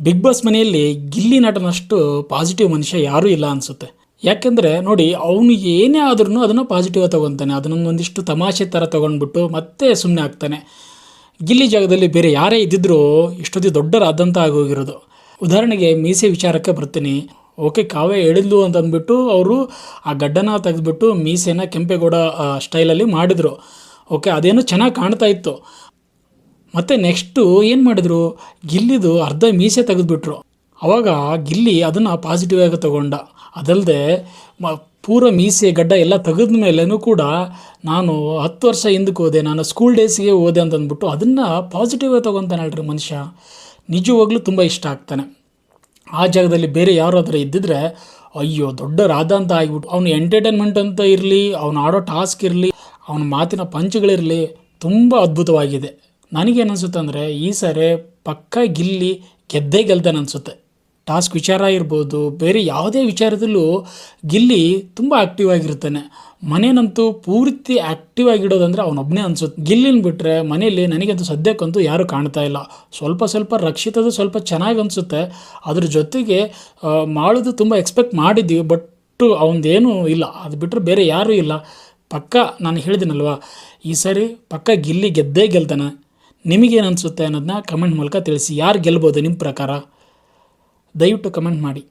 Big boss ಮನೆಯಲ್ಲಿ Gilli ನಟನಷ್ಟು positive ಮನುಷ್ಯ ಯಾರೂ ಇಲ್ಲ ಅನಿಸುತ್ತೆ. ಯಾಕೆಂದರೆ ನೋಡಿ, ಅವನು ಏನೇ ಆದ್ರೂ ಅದನ್ನು ಪಾಸಿಟಿವ್ ತೊಗೊತಾನೆ. ಅದನ್ನೊಂದಿಷ್ಟು ತಮಾಷೆ ಥರ ತೊಗೊಂಡ್ಬಿಟ್ಟು ಮತ್ತೆ ಸುಮ್ಮನೆ ಆಗ್ತಾನೆ. ಗಿಲ್ಲಿ ಜಾಗದಲ್ಲಿ ಬೇರೆ ಯಾರೇ ಇದ್ದಿದ್ರೂ ಇಷ್ಟೊತ್ತಿ ದೊಡ್ಡರಾದಂಥ ಆಗೋಗಿರೋದು. ಉದಾಹರಣೆಗೆ ಮೀಸೆ ವಿಚಾರಕ್ಕೆ ಬರ್ತೀನಿ. ಓಕೆ, ಕಾವ್ಯ ಹೇಳಿದ್ಲು ಅಂತ ಅಂದ್ಬಿಟ್ಟು ಅವರು ಆ ಗಡ್ಡನ ತೆಗೆದ್ಬಿಟ್ಟು ಮೀಸೆನ ಕೆಂಪೇಗೌಡ ಸ್ಟೈಲಲ್ಲಿ ಮಾಡಿದರು. ಓಕೆ, ಅದೇನೋ ಚೆನ್ನಾಗಿ ಕಾಣ್ತಾ ಇತ್ತು. ಮತ್ತು ನೆಕ್ಸ್ಟು ಏನು ಮಾಡಿದ್ರು, ಗಿಲ್ಲಿದು ಅರ್ಧ ಮೀಸೆ ತೆಗೆದುಬಿಟ್ರು. ಆವಾಗ ಗಿಲ್ಲಿ ಅದನ್ನು ಪಾಸಿಟಿವ್ ಆಗಿ ತೊಗೊಂಡ. ಅದಲ್ಲದೆ ಪೂರ ಮೀಸೆ ಗಡ್ಡ ಎಲ್ಲ ತೆಗೆದ ಮೇಲೂ ಕೂಡ ನಾನು 10 ವರ್ಷ ಹಿಂದಕ್ಕೆ ಹೋದೆ, ನಾನು ಸ್ಕೂಲ್ ಡೇಸಿಗೆ ಹೋದೆ ಅಂತಂದ್ಬಿಟ್ಟು ಅದನ್ನು ಪಾಸಿಟಿವ್ ಆಗಿ ತೊಗೊತಾನೆ ಅಲ್ರಿ ಮನುಷ್ಯ. ನಿಜವಾಗ್ಲೂ ತುಂಬ ಇಷ್ಟ ಆಗ್ತಾನೆ. ಆ ಜಾಗದಲ್ಲಿ ಬೇರೆ ಯಾರಾದರೂ ಇದ್ದಿದ್ರೆ ಅಯ್ಯೋ ದೊಡ್ಡ ರಾಧ ಅಂತ ಆಗಿಬಿಟ್ಟು, ಅವನು ಎಂಟರ್ಟೈನ್ಮೆಂಟ್ ಅಂತ ಇರಲಿ, ಅವನು ಆಡೋ ಟಾಸ್ಕ್ ಇರಲಿ, ಅವನ ಮಾತಿನ ಪಂಚ್ಗಳಿರಲಿ ತುಂಬ ಅದ್ಭುತವಾಗಿದೆ. ನನಗೇನು ಅನಿಸುತ್ತೆ ಅಂದರೆ ಈ ಸಾರಿ ಪಕ್ಕ ಗಿಲ್ಲಿ ಗೆದ್ದೇ ಗೆಲ್ತಾನೆ ಅನಿಸುತ್ತೆ. ಟಾಸ್ಕ್ ವಿಚಾರ ಇರ್ಬೋದು, ಬೇರೆ ಯಾವುದೇ ವಿಚಾರದಲ್ಲೂ ಗಿಲ್ಲಿ ತುಂಬ ಆ್ಯಕ್ಟಿವ್ ಆಗಿರ್ತಾನೆ. ಮನೇನಂತೂ ಪೂರ್ತಿ ಆ್ಯಕ್ಟಿವ್ ಆಗಿಡೋದಂದರೆ ಅವನೊಬ್ಬನೇ ಅನಿಸುತ್ತೆ. ಗಿಲ್ಲಿನ ಬಿಟ್ಟರೆ ಮನೆಯಲ್ಲಿ ನನಗಂತೂ ಸದ್ಯಕ್ಕಂತೂ ಯಾರೂ ಕಾಣ್ತಾ ಇಲ್ಲ. ಸ್ವಲ್ಪ ರಕ್ಷಿತದು ಸ್ವಲ್ಪ ಚೆನ್ನಾಗಿ ಅನಿಸುತ್ತೆ. ಅದ್ರ ಜೊತೆಗೆ ಮಾಡೋದು ತುಂಬ ಎಕ್ಸ್ಪೆಕ್ಟ್ ಮಾಡಿದ್ದೀವಿ, ಬಟ್ ಅವನದೇನೂ ಇಲ್ಲ. ಅದು ಬಿಟ್ಟರೆ ಬೇರೆ ಯಾರೂ ಇಲ್ಲ. ಪಕ್ಕ ನಾನು ಹೇಳಿದ್ದೀನಲ್ವ, ಈ ಸಾರಿ ಪಕ್ಕ ಗಿಲ್ಲಿ ಗೆದ್ದೇ ಗೆಲ್ತಾನೆ. ನಿಮಗೇನು ಅನಿಸುತ್ತೆ ಅನ್ನೋದನ್ನ ಕಮೆಂಟ್ ಮೂಲಕ ತಿಳಿಸಿ. ಯಾರು ಗೆಲ್ಬೋದು ನಿಮ್ಮ ಪ್ರಕಾರ? ದಯವಿಟ್ಟು ಕಮೆಂಟ್ ಮಾಡಿ.